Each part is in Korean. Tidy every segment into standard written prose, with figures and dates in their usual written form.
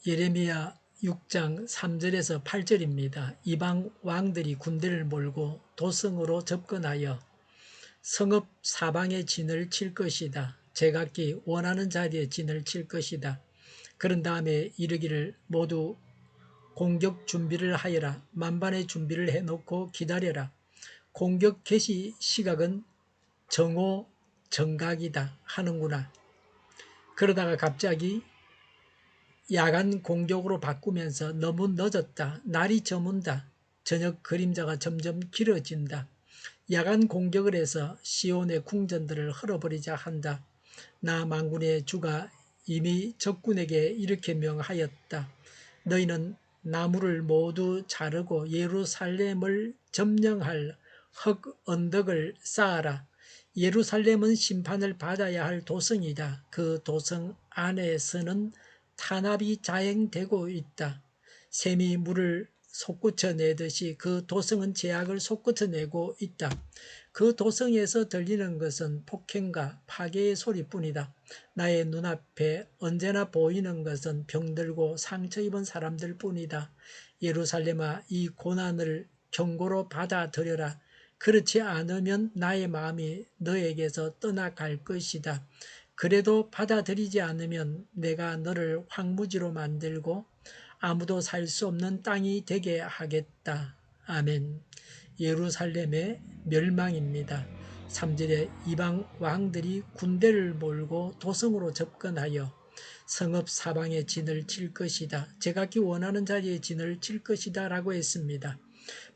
예레미야 6장 3절에서 8절입니다. 이방 왕들이 군대를 몰고 도성으로 접근하여 성읍 사방에 진을 칠 것이다. 제각기 원하는 자리에 진을 칠 것이다. 그런 다음에 이르기를 모두 공격 준비를 하여라. 만반의 준비를 해놓고 기다려라. 공격 개시 시각은 정오 정각이다 하는구나. 그러다가 갑자기 야간 공격으로 바꾸면서 너무 늦었다. 날이 저문다. 저녁 그림자가 점점 길어진다. 야간 공격을 해서 시온의 궁전들을 헐어버리자 한다. 나 만군의 주가 이미 적군에게 이렇게 명하였다. 너희는 나무를 모두 자르고 예루살렘을 점령할 흙 언덕을 쌓아라. 예루살렘은 심판을 받아야 할 도성이다. 그 도성 안에서는 탄압이 자행되고 있다. 샘이 물을 솟구쳐내듯이 그 도성은 죄악을 솟구쳐내고 있다. 그 도성에서 들리는 것은 폭행과 파괴의 소리뿐이다. 나의 눈앞에 언제나 보이는 것은 병들고 상처 입은 사람들 뿐이다. 예루살렘아, 이 고난을 경고로 받아들여라. 그렇지 않으면 나의 마음이 너에게서 떠나갈 것이다. 그래도 받아들이지 않으면 내가 너를 황무지로 만들고 아무도 살 수 없는 땅이 되게 하겠다. 아멘. 예루살렘의 멸망입니다. 3절에 이방 왕들이 군대를 몰고 도성으로 접근하여 성읍 사방에 진을 칠 것이다. 제각기 원하는 자리에 진을 칠 것이다 라고 했습니다.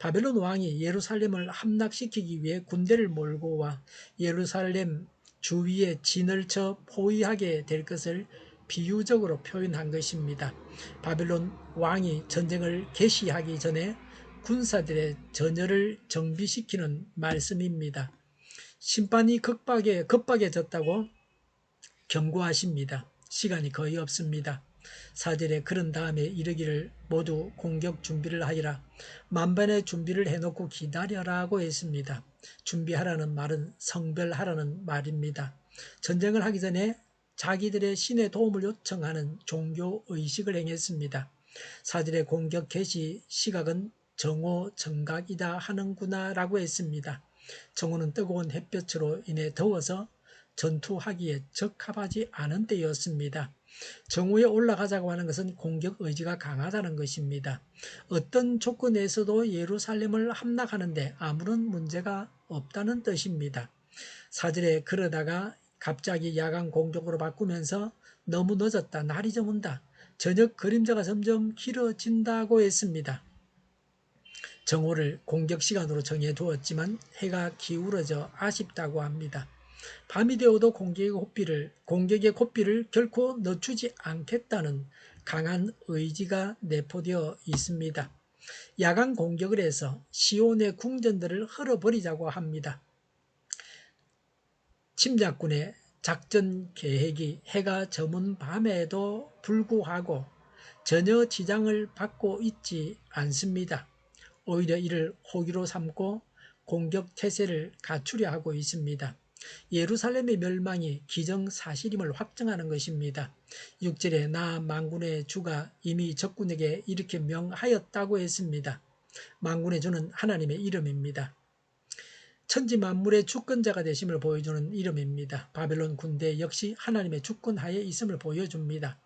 바벨론 왕이 예루살렘을 함락시키기 위해 군대를 몰고 와 예루살렘 주위에 진을 쳐 포위하게 될 것을 비유적으로 표현한 것입니다. 바벨론 왕이 전쟁을 개시하기 전에 군사들의 전열을 정비시키는 말씀입니다. 심판이 급박해졌다고 경고하십니다. 시간이 거의 없습니다. 4절에 그런 다음에 이르기를 모두 공격 준비를 하리라. 만반의 준비를 해놓고 기다려라고 했습니다. 준비하라는 말은 성별하라는 말입니다. 전쟁을 하기 전에 자기들의 신의 도움을 요청하는 종교의식을 행했습니다. 4절의 공격 개시 시각은 정오 정각이다 하는구나 라고 했습니다. 정오는 뜨거운 햇볕으로 인해 더워서 전투하기에 적합하지 않은 때였습니다. 정오에 올라가자고 하는 것은 공격 의지가 강하다는 것입니다. 어떤 조건에서도 예루살렘을 함락하는데 아무런 문제가 없다는 뜻입니다. 4절에 그러다가 갑자기 야간 공격으로 바꾸면서 너무 늦었다. 날이 저문다. 저녁 그림자가 점점 길어진다고 했습니다. 정오를 공격 시간으로 정해두었지만 해가 기울어져 아쉽다고 합니다. 밤이 되어도 공격의 고삐를 결코 늦추지 않겠다는 강한 의지가 내포되어 있습니다. 야간 공격을 해서 시온의 궁전들을 헐어버리자고 합니다. 침략군의 작전 계획이 해가 저문 밤에도 불구하고 전혀 지장을 받고 있지 않습니다. 오히려 이를 호기로 삼고 공격 태세를 갖추려 하고 있습니다. 예루살렘의 멸망이 기정사실임을 확증하는 것입니다. 6절에 나 만군의 주가 이미 적군에게 이렇게 명하였다고 했습니다. 만군의 주는 하나님의 이름입니다. 천지 만물의 주권자가 되심을 보여주는 이름입니다. 바벨론 군대 역시 하나님의 주권하에 있음을 보여줍니다.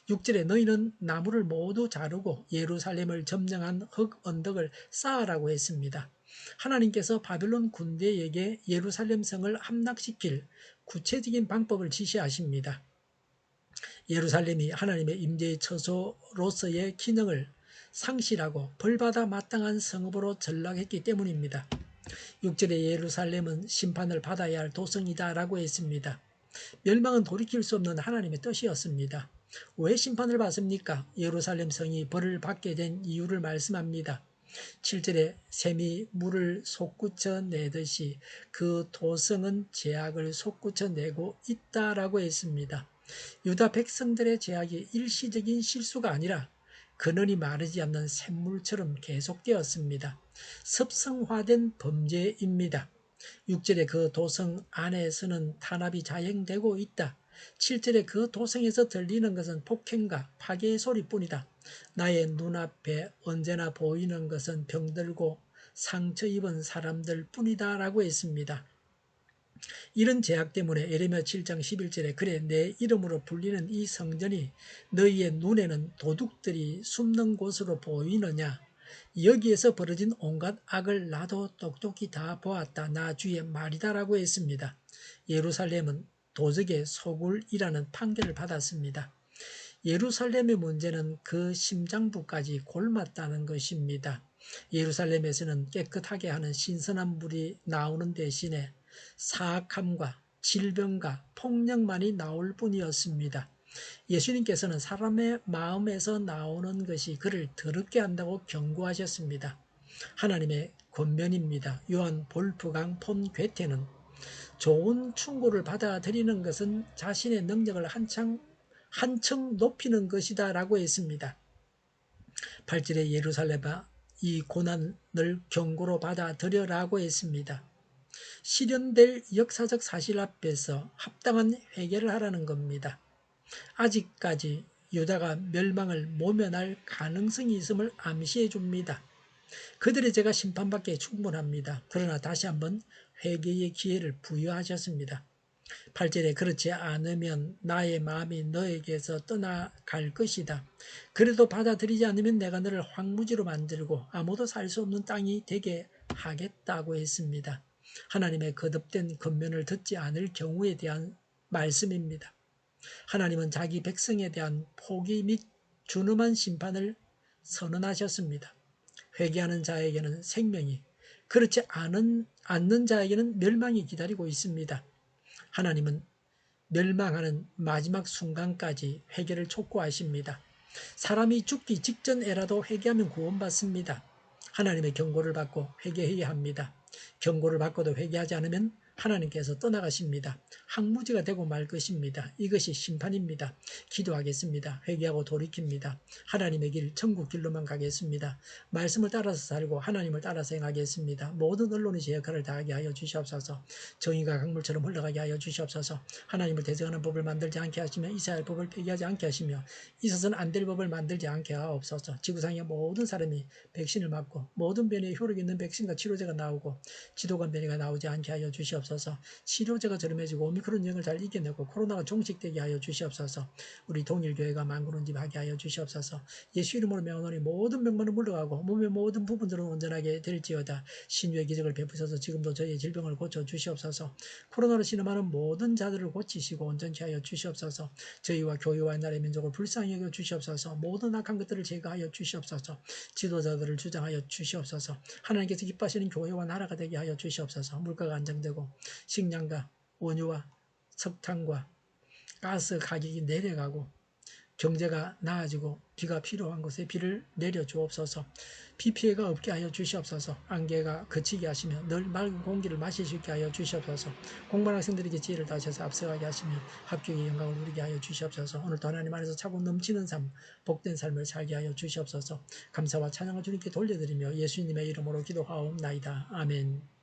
6절에 너희는 나무를 모두 자르고 예루살렘을 점령한 흙 언덕을 쌓으라고 했습니다. 하나님께서 바벨론 군대에게 예루살렘 성을 함락시킬 구체적인 방법을 지시하십니다. 예루살렘이 하나님의 임재의 처소로서의 기능을 상실하고 벌받아 마땅한 성읍으로 전락했기 때문입니다. 6절에 예루살렘은 심판을 받아야 할 도성이다 라고 했습니다. 멸망은 돌이킬 수 없는 하나님의 뜻이었습니다. 왜 심판을 받습니까? 예루살렘 성이 벌을 받게 된 이유를 말씀합니다. 7절에 샘이 물을 솟구쳐 내듯이 그 도성은 죄악을 솟구쳐 내고 있다라고 했습니다. 유다 백성들의 죄악이 일시적인 실수가 아니라 근원이 마르지 않는 샘물처럼 계속되었습니다. 습성화된 범죄입니다. 6절에 그 도성 안에서는 탄압이 자행되고 있다. 7절에 그 도성에서 들리는 것은 폭행과 파괴의 소리뿐이다. 나의 눈앞에 언제나 보이는 것은 병들고 상처 입은 사람들 뿐이다 라고 했습니다. 이런 제약 때문에 예레미야 7장 11절에 그래 내 이름으로 불리는 이 성전이 너희의 눈에는 도둑들이 숨는 곳으로 보이느냐. 여기에서 벌어진 온갖 악을 나도 똑똑히 다 보았다. 나 주의 말이다 라고 했습니다. 예루살렘은 도적의 소굴이라는 판결을 받았습니다. 예루살렘의 문제는 그 심장부까지 골맞다는 것입니다. 예루살렘에서는 깨끗하게 하는 신선한 물이 나오는 대신에 사악함과 질병과 폭력만이 나올 뿐이었습니다. 예수님께서는 사람의 마음에서 나오는 것이 그를 더럽게 한다고 경고하셨습니다. 하나님의 권면입니다. 요한 볼프강 폰 괴테는 좋은 충고를 받아들이는 것은 자신의 능력을 한층 높이는 것이다 라고 했습니다. 8절에 예루살렘아 이 고난을 경고로 받아들여라고 했습니다. 실현될 역사적 사실 앞에서 합당한 회개를 하라는 겁니다. 아직까지 유다가 멸망을 모면할 가능성이 있음을 암시해 줍니다. 그들의 죄가 심판받기에 충분합니다. 그러나 다시 한번 회개의 기회를 부여하셨습니다. 8절에 그렇지 않으면 나의 마음이 너에게서 떠나갈 것이다. 그래도 받아들이지 않으면 내가 너를 황무지로 만들고 아무도 살 수 없는 땅이 되게 하겠다고 했습니다. 하나님의 거듭된 권면을 듣지 않을 경우에 대한 말씀입니다. 하나님은 자기 백성에 대한 포기 및 준엄한 심판을 선언하셨습니다. 회개하는 자에게는 생명이, 그렇지 않는 자에게는 멸망이 기다리고 있습니다. 하나님은 멸망하는 마지막 순간까지 회개를 촉구하십니다. 사람이 죽기 직전에라도 회개하면 구원받습니다. 하나님의 경고를 받고 회개해야 합니다. 경고를 받고도 회개하지 않으면 하나님께서 떠나가십니다. 항무지가 되고 말 것입니다. 이것이 심판입니다. 기도하겠습니다. 회개하고 돌이킵니다. 하나님의 길, 천국 길로만 가겠습니다. 말씀을 따라서 살고 하나님을 따라서 행하겠습니다. 모든 언론이 제 역할을 다하게 하여 주시옵소서. 정의가 강물처럼 흘러가게 하여 주시옵소서. 하나님을 대적하는 법을 만들지 않게 하시며 이스라엘 법을 폐기하지 않게 하시며 있어서는 안 될 법을 만들지 않게 하옵소서. 지구상의 모든 사람이 백신을 맞고 모든 변이에 효력 있는 백신과 치료제가 나오고 지도간 변이가 나오지 않게 하여 주시옵소서. 치료제가 저렴해지고 오미크론 유행을 잘 이겨내고 코로나가 종식되게 하여 주시옵소서. 우리 동일교회가 만군운집하게 하여 주시옵소서. 예수 이름으로 명하노니 모든 병만은 물러가고 몸의 모든 부분들은 온전하게 될지어다. 신유의 기적을 베푸셔서 지금도 저희의 질병을 고쳐 주시옵소서. 코로나로 신음하는 모든 자들을 고치시고 온전케 하여 주시옵소서. 저희와 교회와 나라의 민족을 불쌍히 여겨 주시옵소서. 모든 악한 것들을 제거하여 주시옵소서. 지도자들을 주장하여 주시옵소서. 하나님께서 기뻐하시는 교회와 나라가 되게 하여 주시옵소서. 물가가 안정되고 식량과 원유와 석탄과 가스 가격이 내려가고 경제가 나아지고 비가 필요한 곳에 비를 내려 주옵소서. 비 피해가 없게 하여 주시옵소서. 안개가 그치게 하시며 늘 맑은 공기를 마실 수 있게 하여 주시옵소서. 공부하는 학생들에게 지혜를 다하셔서 앞서가게 하시며 합격의 영광을 누리게 하여 주시옵소서. 오늘도 하나님 안에서 차고 넘치는 삶, 복된 삶을 살게 하여 주시옵소서. 감사와 찬양을 주님께 돌려드리며 예수님의 이름으로 기도하옵나이다. 아멘.